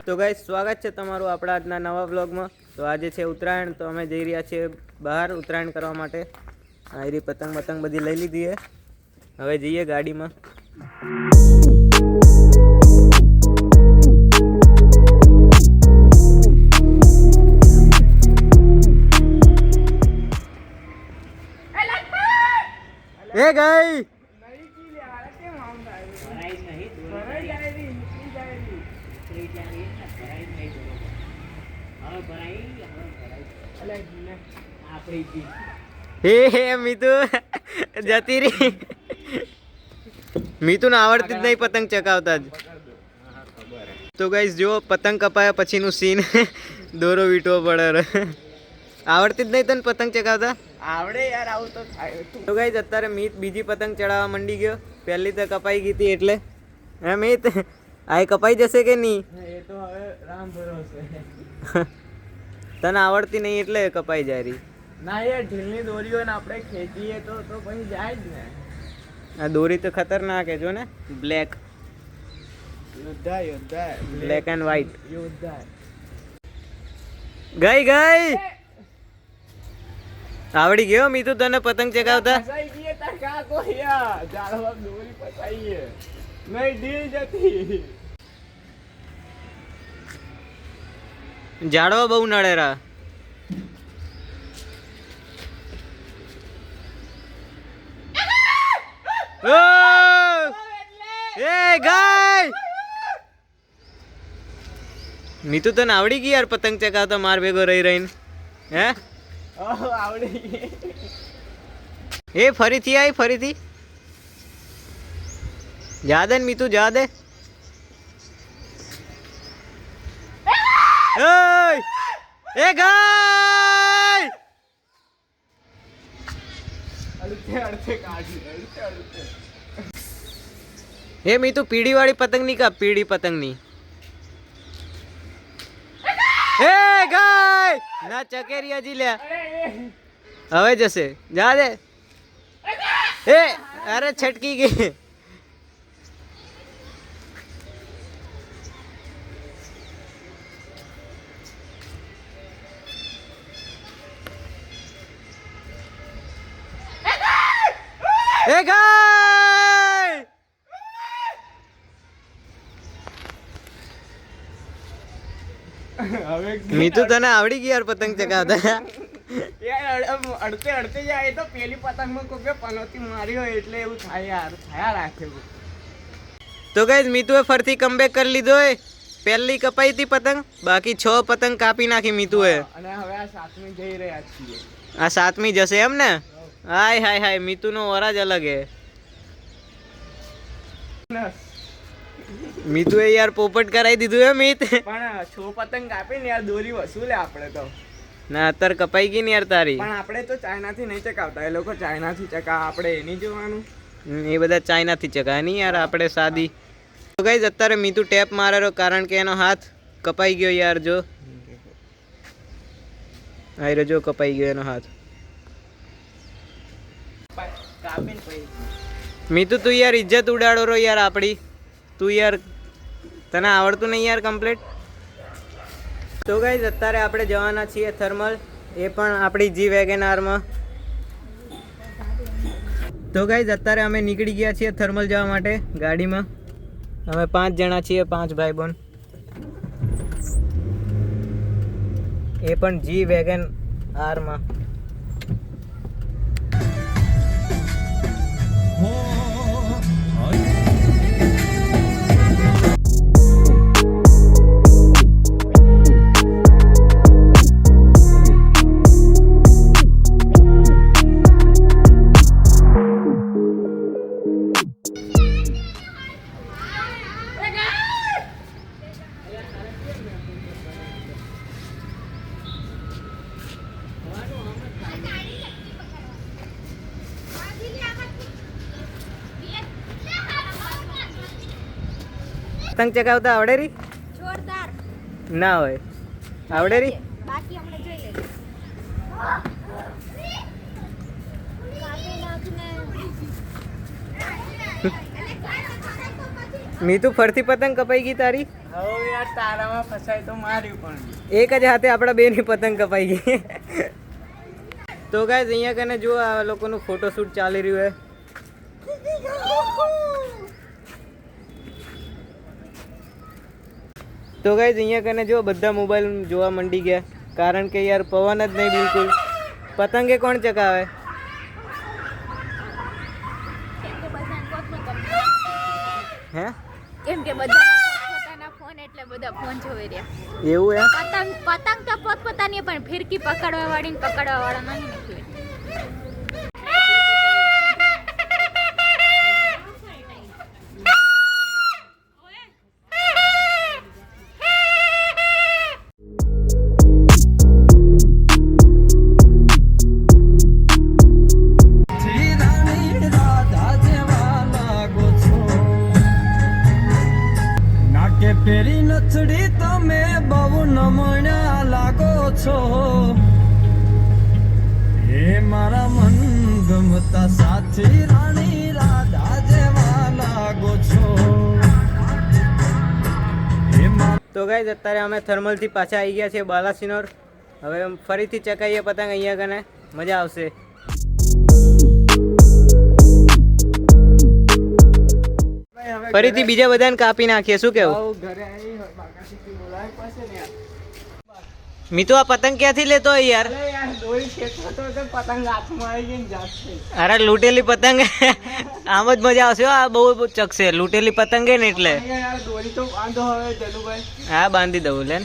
તો ગાઈસ સ્વાગત છે તમારું આપણા આજના નવા વ્લોગમાં। તો આજે છે ઉત્તરાયણ, તો અમે જઈ રહ્યા છીએ બહાર ઉત્તરાયણ કરવા માટે। આયરી પતંગ બધી લઈ લીધી છે, હવે જઈએ ગાડીમાં। એ ગઈ हे मीतू जती रही। मीतू ने आवड़ती ज नहीं पतंग चकावता ज। तो गाइस जो पतंग कपाया पछीनु सीन दोरो वीटो पड़े। आवड़ती ज नहीं तने पतंग चकावता? आवड़े यार, आव तो गाइस अत्यारे मीत बीजी पतंग चढ़ावा मंडी गयो। पहली तो कपाई गई थी एटले हे मीत आए कपाई जैसे के नहीं? ये तो हवे राम भरोसे। तने आवड़ती नहीं एटले कपाई जा रही ना। ये ढीलनी दोरीओ ने आपणे खेचीए तो પછી જાય જ ને। આ દોરી તો ખતરનાક है जो ने ब्लैक योद्धा ब्लैक एंड व्हाइट योद्धा गई आवड़ी गयो मीतू तने पतंग चगावता? फसाई गई ता का को या जाड़वा दोरी फसाई है नहीं ढील जती। जाड़वा बहु नड़ेरा। मीतू तने आवड़ी गई यार पतंग चगावता मार भेगो रही रहीन? हे आवड़ी ए फरी थी आई फरी थी जा दे मीतू जा दे। ए गाय अड़ते काटी अड़ते। ए मीतू पीड़ी वाली पतंग नहीं का पीड़ी पतंग नहीं। ए गाय ना चकेरिया जी ले हवे जैसे जा दे। ए अरे छटकी गई। ए गाय मीतू तने आवड़ी गई यार पतंग चगावता? यार अड़ते अड़ते जाए तो पहली पतंग में कोई पनौती मारी हो એટલે એવું થાય यार थाया राखे। तो गाइस मीतूए फरती कमबेक कर लीधो है। पहली कपाई थी पतंग, बाकी 6 पतंग कापी नाखी मीतूए। અને હવે આ સાતમી જઈ રહ્યા છીએ। आ सातमी जसे एम ने? हाय हाय हाय मीतू नो वराज अलग है। मीतूए यार पोपट कराई दीधु है मीत। પણ 6 પતંગ કાપી ને યાર દોરી વસૂલે આપણે તો। ना अतर कपाई गई नहीं यार तारी। પણ આપણે તો ચાઇનાથી નહીં ચકાવતા, એ લોકો ચાઇનાથી ચકા, આપણે એ નહીં જોવાનું। ये બધા ચાઇના થી ચકાય नहीं यार આપણે सादी। तो गाइस अत्यारे मीतू टेप मारे रो कारण के एनो हाथ कपाई गयो यार जो। आई रो जो कपाई गयो एनो हाथ। કાપીને પછી मीतू तू यार इज्जत उड़ाड़ो रो यार आपड़ी। तू यार तने आवड़तुं नहीं यार कम्प्लीट। तो गाइस अत्यारे आपणे जवाना छीए थर्मल, ए पण आपणी जी वेगेनार में। तो गाइस अत्यारे अमे निकળી ગયા છીએ थर्मल जवा माटे गाड़ी में। अमे 5 जणा छीए, 5 भाई बहन। ए पण जी वेगन आर में। पतंग चगावता आवड़े री? जोरदार ना होय आवड़े री? बाकी हमने જોઈ લેજો। કાપી નાખને। मीतू फरती पतंग कपाई गई तारी? હવે યાર તારામાં ફસાય તો માર્યું પણ એક જ હાથે આપણા બેની પતંગ કપાઈ ગઈ. તો ગાઈઝ અહીંયા કને જો આ લોકોનું ફોટોશૂટ ચાલી રહ્યું છે. તો ગાઈઝ અહીંયા કને જો બધા મોબાઈલ જોવા માંડી ગયા, કારણ કે યાર પવન જ નહીં બિલકુલ. પતંગે કોણ ચકાવે? હે કેમ કે બધા પોતપોતાના ફોન એટલે બધા ફોન જોઈ રહ્યા. એવું એમ? પતંગ તો પોતપોતાની પણ ફિરકી પકડવા વાળી ને પકડવા વાળા નહીં નીકળે. ફેરી નથડી તમે બહુ નમણ્યા લાગો છો, હે મારા મન ગમતા સાથી રાણી રાધા જેવા લાગો છો. તો ગાઈઝ અત્યારે અમે થર્મલથી પાછા આવી ગયા છીએ બાલાસિનોર. હવે ફરીથી ચકાઈએ પતંગ અહીંયા કને, મજા આવશે. ફરીથી બીજા બધાને કાપી નાખીએ, શું કેવું? ઘરે આવી બાકાશીથી બોલાવી પડશે ને યાર. મીતુ આ પતંગ ક્યાંથી લેતો હોય યાર? અરે યાર દોરી ખેંચતો તો પતંગ હાથમાં આવી ગઈ ને જાત થઈ. અરે લૂંટેલી પતંગ આમ જ મજા આવશે હો. આ બહુ ચકશે લૂંટેલી પતંગ ને એટલે. યાર દોરી તો બાંધો હવે જલુભાઈ. હા બાંધી દઉં લે.